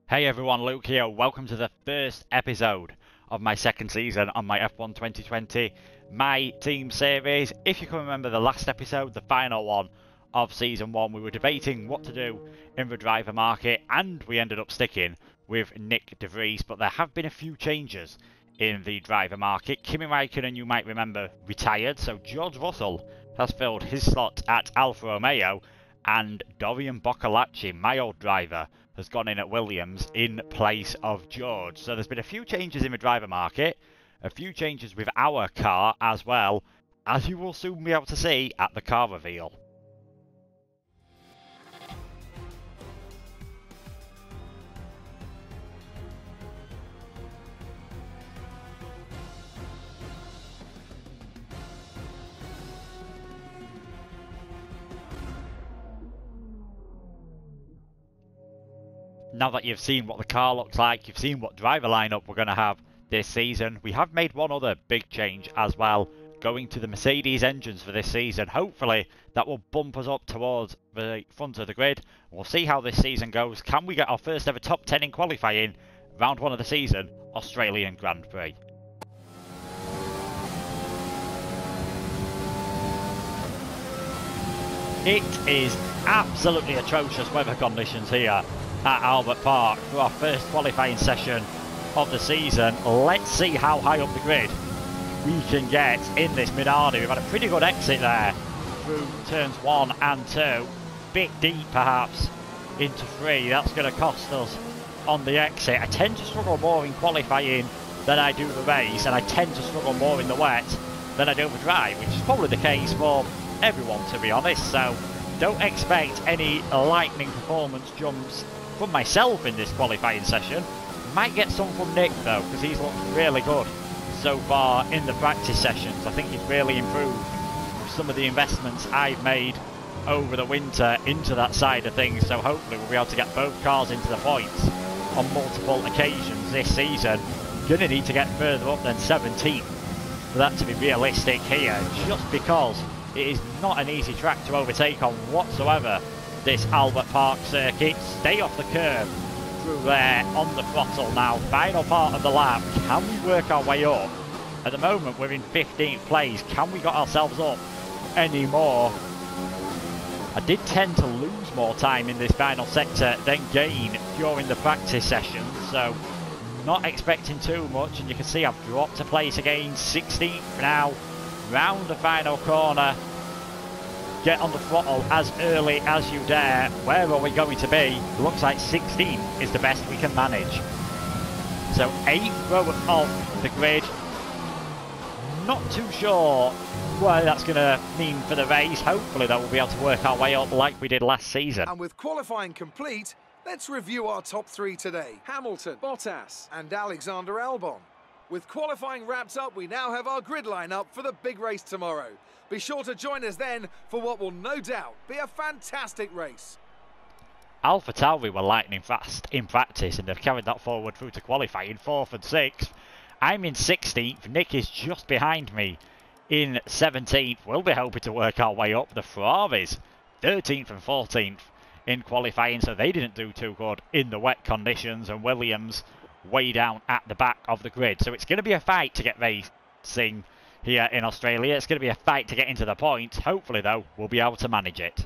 Hey everyone, Luke here. Welcome to the first episode of my second season on my F1 2020 MyTeam series. If you can remember the last episode, the final one of season 1, we were debating what to do in the driver market and we ended up sticking with Nick De Vries, but there have been a few changes in the driver market. Kimi Räikkönen, you might remember, retired, so George Russell has filled his slot at Alfa Romeo, and Dorian Boccolacci, my old driver, has gone in at Williams in place of George. So there's been a few changes in the driver market, a few changes with our car as well, as you will soon be able to see at the car reveal. Now that you've seen what the car looks like, you've seen what driver lineup we're going to have this season, we have made one other big change as well, going to the Mercedes engines for this season. Hopefully that will bump us up towards the front of the grid. We'll see how this season goes. Can we get our first ever top 10 in qualifying, round 1 of the season, Australian Grand Prix? It is absolutely atrocious weather conditions here at Albert Park for our first qualifying session of the season. Let's see how high up the grid we can get in this Minardi. We've had a pretty good exit there through turns 1 and 2. Bit deep perhaps into 3. That's going to cost us on the exit. I tend to struggle more in qualifying than I do the race, and I tend to struggle more in the wet than I do the dry, which is probably the case for everyone, to be honest. So don't expect any lightning performance jumps from myself in this qualifying session. Might get some from Nick though, because he's looked really good so far in the practice sessions. I think he's really improved with some of the investments I've made over the winter into that side of things, so hopefully we'll be able to get both cars into the points on multiple occasions this season. Gonna need to get further up than 17th for that to be realistic here, just because it is not an easy track to overtake on whatsoever, this Albert Park circuit. Stay off the curb through there on the throttle now. Final part of the lap. Can we work our way up? At the moment we're in 15th place. Can we get ourselves up any more? I did tend to lose more time in this final sector than gain during the practice sessions, so not expecting too much, and you can see I've dropped a place again. 16th now, round the final corner. Get on the throttle as early as you dare. Where are we going to be? Looks like 16 is the best we can manage. So 8th row of the grid. Not too sure what that's going to mean for the race. Hopefully that we'll be able to work our way up like we did last season. And with qualifying complete, let's review our top 3 today. Hamilton, Bottas and Alexander Albon. With qualifying wrapped up, we now have our grid lineup for the big race tomorrow. Be sure to join us then for what will no doubt be a fantastic race. AlphaTauri were lightning fast in practice, and they've carried that forward through to qualifying. 4th and 6th. I'm in 16th. Nick is just behind me in 17th. We'll be hoping to work our way up. The Ferraris 13th and 14th in qualifying, so they didn't do too good in the wet conditions, and Williams way down at the back of the grid. So it's going to be a fight to get racing here in Australia. It's going to be a fight to get into the points. Hopefully though we'll be able to manage it.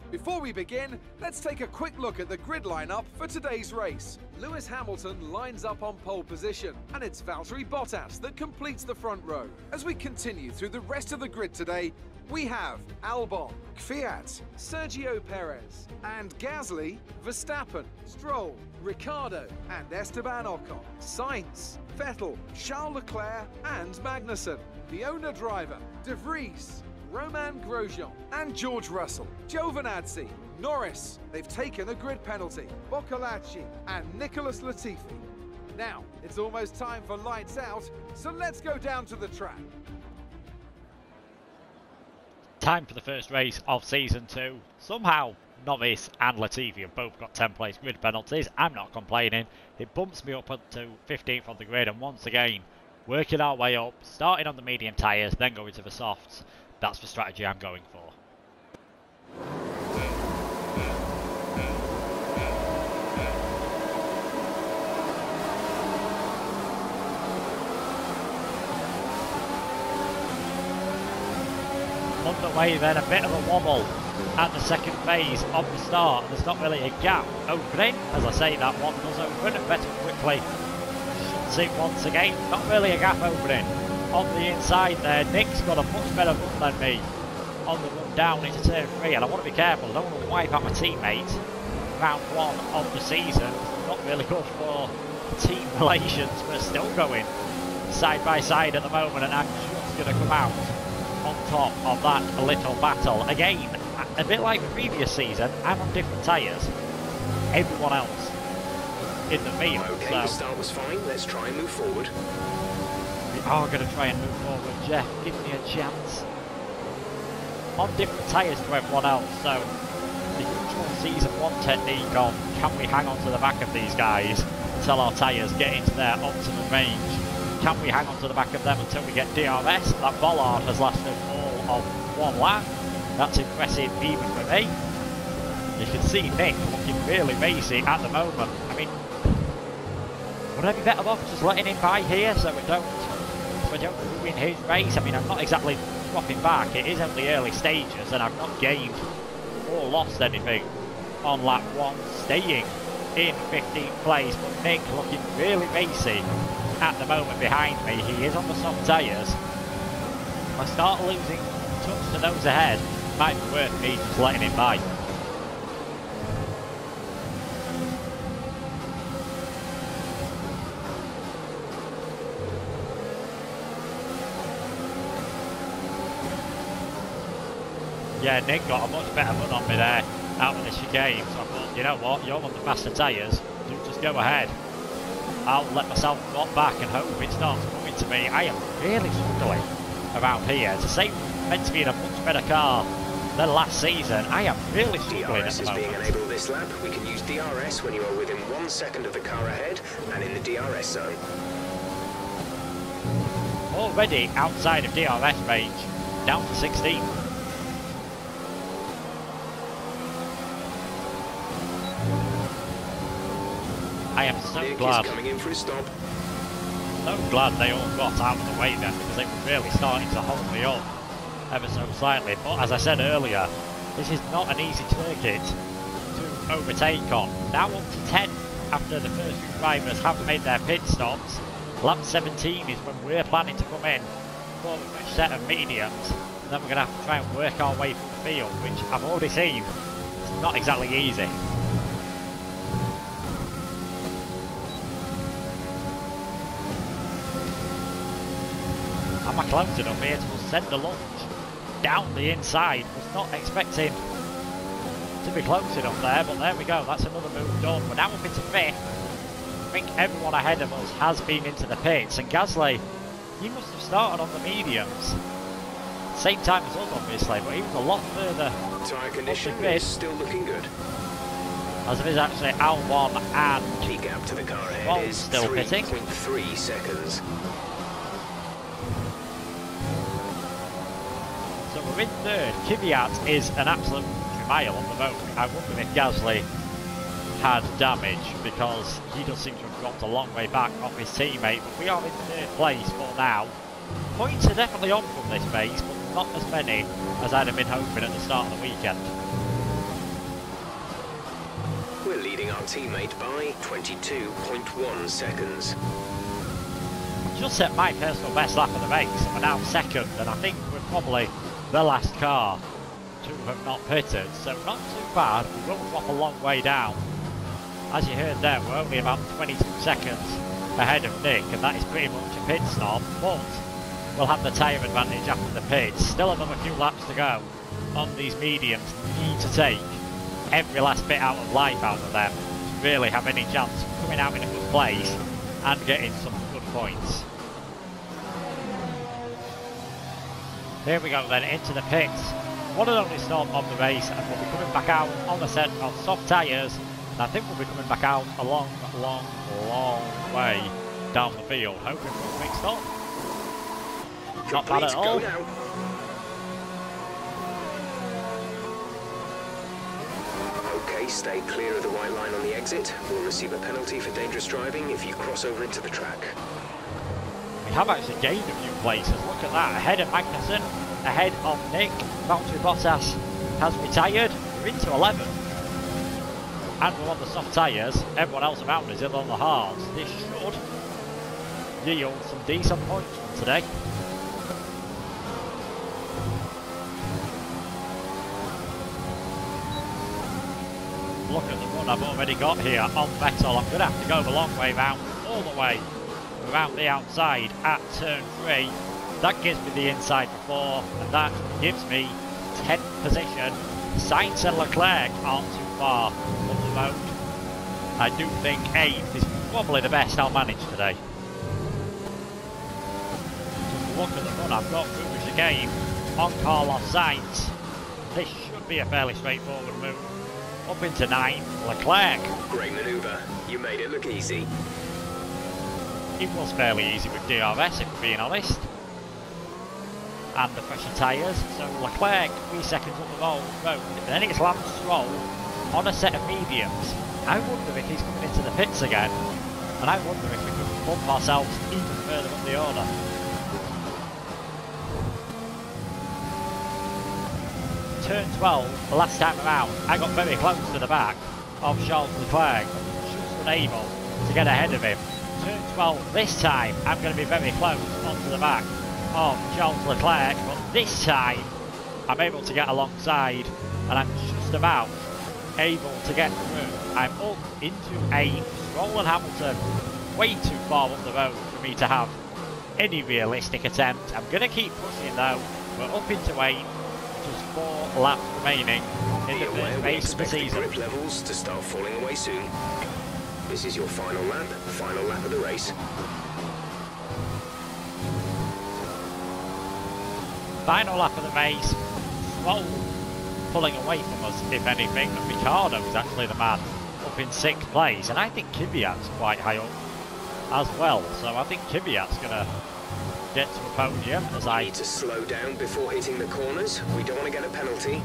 Before we begin, let's take a quick look at the grid lineup for today's race. Lewis Hamilton lines up on pole position, and it's Valtteri Bottas that completes the front row. As we continue through the rest of the grid today, we have Albon, Kvyat, Sergio Perez, and Gasly, Verstappen, Stroll, Ricciardo, and Esteban Ocon, Sainz, Vettel, Charles Leclerc, and Magnussen. The owner driver, De Vries, Romain Grosjean, and George Russell, Giovinazzi, Norris. They've taken a grid penalty, Boccolacci, and Nicholas Latifi. Now, it's almost time for lights out, so let's go down to the track. Time for the first race of season 2. Somehow Norris and Latifi have both got 10 place grid penalties. I'm not complaining. It bumps me up to 15th on the grid, and once again working our way up, starting on the medium tyres, then going to the softs. That's the strategy I'm going for. underway then, a bit of a wobble at the second phase of the start. There's not really a gap opening. As I say, that one does open and better quickly shuts it once again. Not really a gap opening on the inside there. Nick's got a much better run than me on the run down into turn 3, and I want to be careful. I don't want to wipe out my teammates round 1 of the season. It's not really good for team relations. We're still going side by side at the moment, and I'm just going to come out on top of that little battle. Again, a bit like the previous season, I'm on different tyres. Everyone else in the field. Okay, so the start was fine. Let's try and move forward. We are going to try and move forward. Jeff, give me a chance. On different tyres to everyone else, so the usual season 1 technique of can we hang on to the back of these guys until our tyres get into their optimum range? Can we hang on to the back of them until we get DRS? That bollard has lasted all of 1 lap. That's impressive even for me. You can see Nick looking really racy at the moment. I mean, would I be better off just letting him by here so we don't ruin his race? I mean, I'm not exactly dropping back. It is only early stages and I've not gained or lost anything on lap 1, staying in 15th place. But Nick looking really racy at the moment behind me. He is on the soft tyres. If I start losing touch to those ahead, it might be worth me just letting him by. Yeah, Nick got a much better run on me there out of the chicane, so I thought, you know what, you're on the faster tyres, you just go ahead. I'll let myself drop back and hope it starts coming to me. I am really struggling around here. To say we're meant to be in a much better car than last season, I am really struggling DRS at the moment. is being enabled this lap. We can use DRS when you are within 1 second of the car ahead and in the DRS zone. Already outside of DRS range, down to 16. I am so Nick glad. is coming in for a stop. So glad they all got out of the way then, because they were really starting to hold me up ever so slightly. But as I said earlier, this is not an easy circuit to overtake on. Now up to 10 after the first few drivers have made their pit stops. Lap 17 is when we're planning to come in for a fresh set of mediums. And then we're going to have to try and work our way through the field, which I've already seen. It's not exactly easy. Am I close enough here to send the launch down the inside? Was not expecting to be close enough there, but there we go. That's another move done. We're now up into 5th. I think everyone ahead of us has been into the pits, and Gasly, he must have started on the mediums. Same time as us, obviously, but he was a lot further. Tyre condition is still looking good. As it is actually Albon and Key gap to the car ahead Ball is still pitting. 3.3 seconds. So we're in 3rd. Kvyat is an absolute mile on the moment. I wonder if Gasly had damage, because he does seem to have dropped a long way back off his teammate. But we are in 3rd place for now. Points are definitely on from this race, but not as many as I'd have been hoping at the start of the weekend. We're leading our teammate by 22.1 seconds. I've just set my personal best lap of the race, and we're now 2nd, and I think we're probably the last car to have not pitted, so not too bad. We will drop a long way down. As you heard there, we're only about 22 seconds ahead of Nick, and that is pretty much a pit stop, but we'll have the tyre advantage after the pits. Still another few laps to go on these mediums. Need to take every last bit out of life out of them to really have any chance of coming out in a good place and getting some good points. Here we go then, into the pits. One and only stop of the race, and we'll be coming back out on the set of soft tyres. And I think we'll be coming back out a long way down the field, hoping for a quick stop. Not bad at all. Okay, stay clear of the white line on the exit. We'll receive a penalty for dangerous driving if you cross over into the track. We have actually gained a few places. Look at that. Ahead of Magnussen, ahead of Nick, Valtteri Bottas has retired. We're into 11th. And we're on the soft tyres. Everyone else around us is on the hards. This should yield some decent points from today. Look at the run I've already got here on Vettel. I'm going to have to go the long way round, all the way around the outside at turn 3. That gives me the inside before, and that gives me 10th position. Sainz and Leclerc aren't too far up the road. I do think 8th is probably the best I'll manage today. Just look at the run I've got through the chicane on Carlos Sainz. This should be a fairly straightforward move. Up into 9th, Leclerc. Great manoeuvre. You made it look easy. It was fairly easy with DRS, if we're being honest. And the fresher tyres, so Leclerc 3 seconds up the road, and then it's Lance Stroll on a set of mediums. I wonder if he's coming into the pits again, and I wonder if we could bump ourselves even further up the order. Turn 12, the last time around, I got very close to the back of Charles Leclerc, just unable to get ahead of him. Turn 12 this time, I'm going to be very close onto the back of Charles Leclerc, but this time I'm able to get alongside and I'm just about able to get through. I'm up into 8th. Stroll and Hamilton way too far up the road for me to have any realistic attempt. I'm going to keep pushing though. We're up into 8th. Just 4 laps remaining in the first race of the season. Grip levels to start falling away soon. This is your final lap of the race. Final lap of the race. Stroll pulling away from us, if anything, and Ricciardo is actually the man up in 6th place, and I think Kvyat's quite high up as well, so I think Kvyat's going to get to a podium as I need to slow down before hitting the corners. We don't want to get a penalty.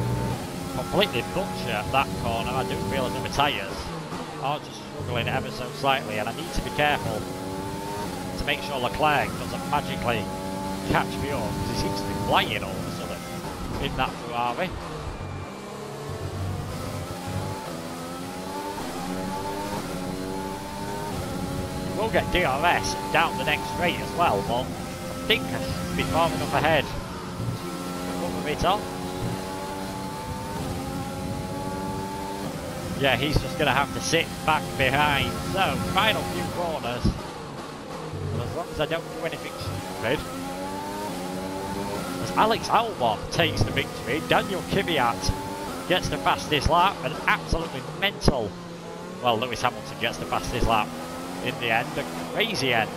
Completely butcher that corner. I do realise that my tyres are just struggling ever so slightly, and I need to be careful to make sure Leclerc doesn't magically catch me up, because he seems to be flying all of a sudden in that Ferrari. We'll get DRS down the next straight as well, but I think I should be far enough ahead to cover it off. Yeah, he's just going to have to sit back behind. So, final few corners. And as long as I don't do anything stupid. As Alex Albon takes the victory, Daniel Kvyat gets the fastest lap. An absolutely mental, well, Lewis Hamilton gets the fastest lap in the end. A crazy end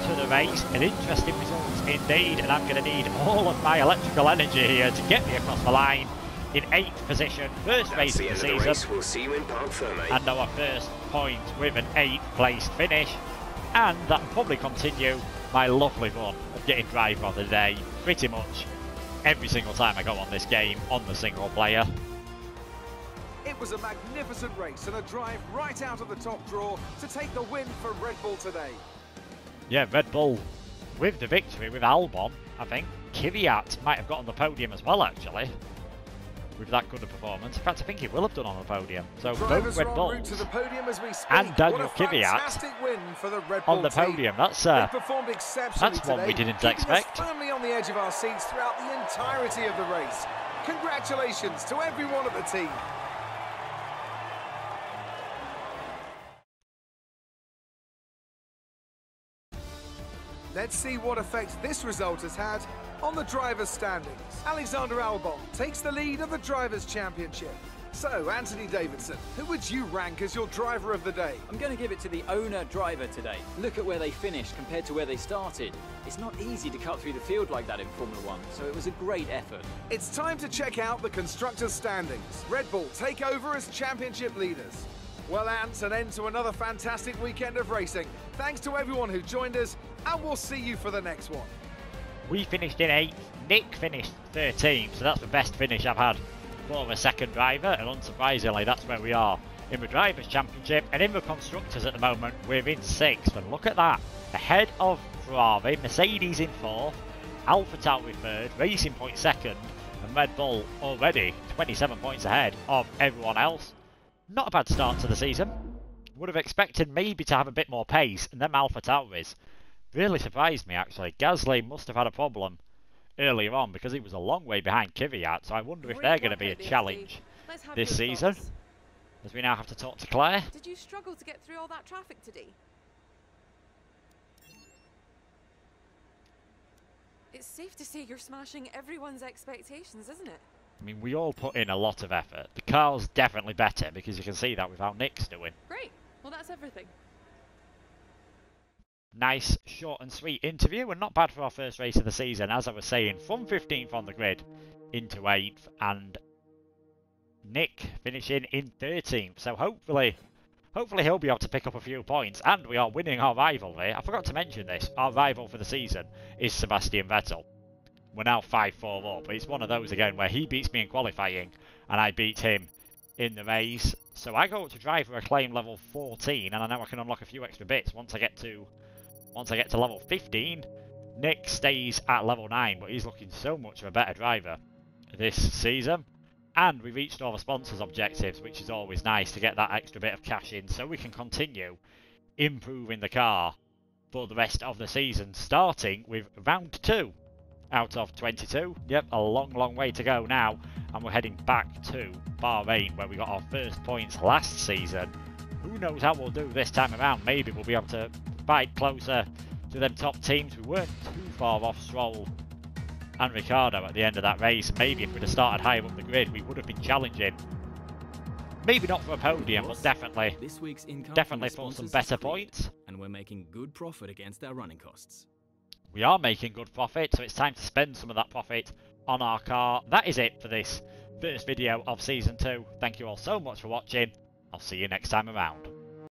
to the race. An interesting result indeed, and I'm going to need all of my electrical energy here to get me across the line in 8th position. First race of the season. We'll see you in Parc Fermé. And our first point with an 8th place finish, and that will probably continue my lovely run of getting driver of the day pretty much every single time I go on this game on the single player. It was a magnificent race and a drive right out of the top draw to take the win for Red Bull today. Yeah, Red Bull with the victory with Albon. I think Kvyat might have got on the podium as well, actually, with that good a performance. In fact, I think he will have done on the podium. So both Red Bulls to the podium as we speak. And Daniel Kvyat on the podium. That's one we didn't expect. Firmly on the edge of our seats throughout the entirety of the race. Congratulations to everyone at the team. Let's see what effect this result has had on the drivers' standings. Alexander Albon takes the lead of the Drivers' Championship. So, Anthony Davidson, who would you rank as your driver of the day? I'm going to give it to the owner-driver today. Look at where they finished compared to where they started. It's not easy to cut through the field like that in Formula 1, so it was a great effort. It's time to check out the constructors' standings. Red Bull take over as championship leaders. Well, Ant, an end to another fantastic weekend of racing. Thanks to everyone who joined us, and we'll see you for the next one. We finished in 8th, Nick finished 13th, so that's the best finish I've had for a second driver, and unsurprisingly that's where we are in the Drivers' Championship. And in the Constructors at the moment we're in 6th, and look at that, ahead of Ferrari, Mercedes in 4th, AlphaTauri third, Racing Point second, and Red Bull already 27 points ahead of everyone else. Not a bad start to the season. Would have expected maybe to have a bit more pace, and them AlphaTauris really surprised me actually. Gasly must have had a problem earlier on because he was a long way behind Kvyat, so I wonder if they're going to be a challenge this season. As we now have to talk to Claire. Did you struggle to get through all that traffic today? It's safe to say you're smashing everyone's expectations, isn't it? I mean, we all put in a lot of effort. The car's definitely better because you can see that with how Nick's doing. Great. Well, that's everything. Nice, short and sweet interview, and not bad for our first race of the season. As I was saying, from 15th on the grid into 8th, and Nick finishing in 13th. So hopefully he'll be able to pick up a few points, and we are winning our rivalry. I forgot to mention this. Our rival for the season is Sebastian Vettel. We're now 5-4 up, but it's one of those again where he beats me in qualifying, and I beat him in the race. So I go up to driver acclaim level 14, and I know I can unlock a few extra bits once I get to level 15. Nick stays at level 9, but he's looking so much of a better driver this season. And we reached all the sponsors' objectives, which is always nice to get that extra bit of cash in, so we can continue improving the car for the rest of the season, starting with round 2 out of 22. Yep, a long way to go now, and we're heading back to Bahrain, where we got our first points last season. Who knows how we'll do this time around? Maybe we'll be able to fight closer to them top teams. We weren't too far off Stroll and Ricciardo at the end of that race. Maybe if we'd have started higher up the grid, we would have been challenging. Maybe not for a podium, but definitely for some better points. And we're making good profit against our running costs. We are making good profit, so it's time to spend some of that profit on our car. That is it for this first video of Season 2. Thank you all so much for watching. I'll see you next time around.